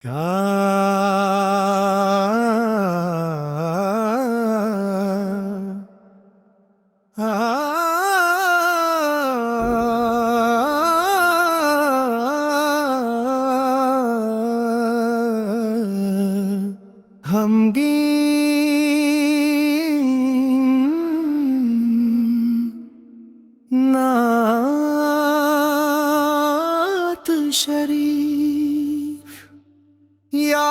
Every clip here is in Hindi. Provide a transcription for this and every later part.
का नात शरीफ या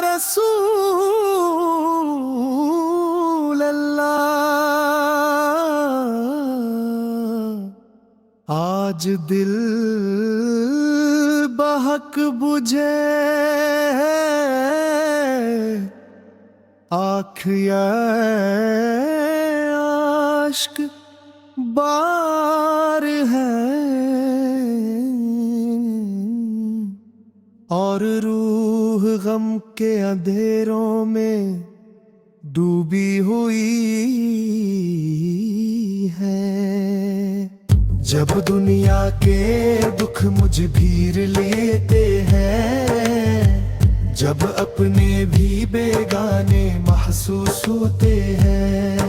रसूल अल्लाह। आज दिल बहक बुझे आँख आश्क बार है और रूह गम के अंधेरों में डूबी हुई है। जब दुनिया के दुख मुझ भीर लेते हैं, जब अपने भी बेगाने महसूस होते हैं,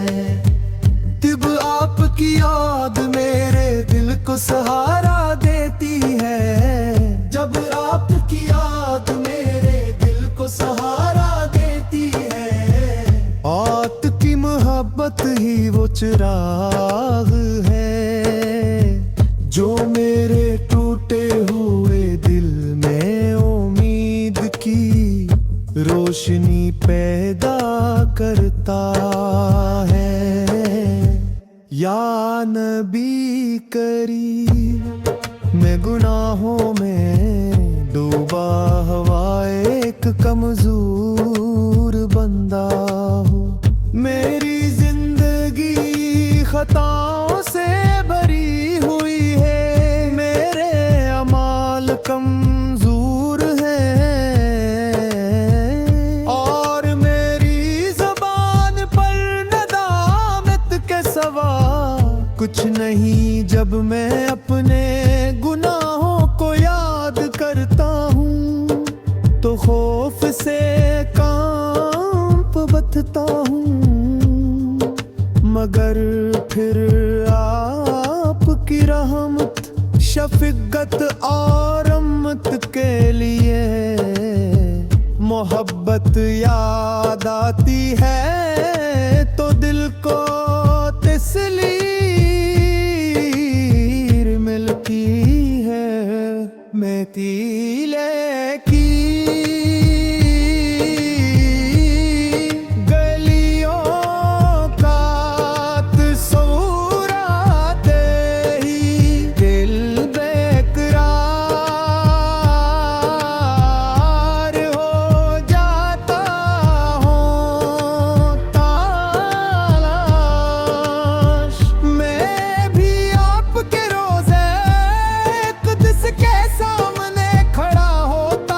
तब आपकी याद मेरे दिल को सहारा देती है। जब आपकी याद मेरे दिल को सहारा देती है, आपकी मोहब्बत ही वो चिराग है जो मेरे टूटे हुए दिल में उम्मीद की रोशनी पैदा करता है। या नबी करीम, मैं गुनाहों में डूबा हुआ एक कमजोर बंदा हूँ। मेरी जिंदगी खताओं से भरी हुई है, मेरे अमाल कमजोर हैं और मेरी ज़बान पर नदामत के सवा कुछ नहीं। जब मैं अपने गुनाहों को याद करता हूँ तो खौफ से कांप बथता हूँ, मगर फिर आपकी रहमत, शफकत और रहमत के लिए मोहब्बत याद आती है तो दिल को तसल्ली मिलती है। मैं तीले की सामने खड़ा होता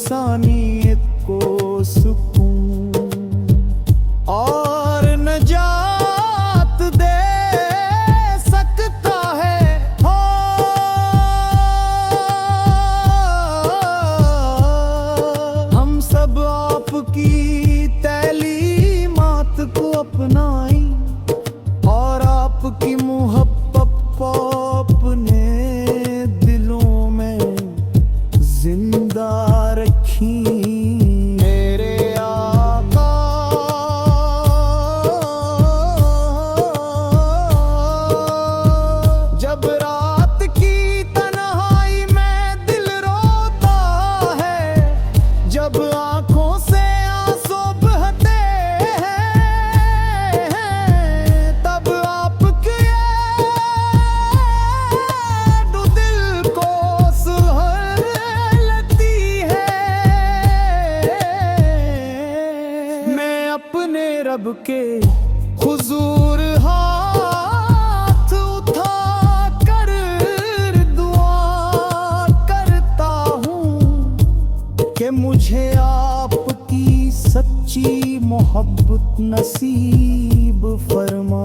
इंसानियत को सुकून और नजात दे सकता है। हो हम सब आपकी तैलीमात को अपनाई और आपकी मोहब्बत को अपने दिलों में जिंदा रखी। मेरे आका जब रात की तन्हाई में दिल रोता है, जब आंखों से आंसू बहते हैं, तब आपके याद दिल को सुहलती है। मैं अपने रब के हुजूर हाथ उठा कर दुआ करता हूँ कि मुझे आपकी सच्ची मोहब्बत नसीब फरमा।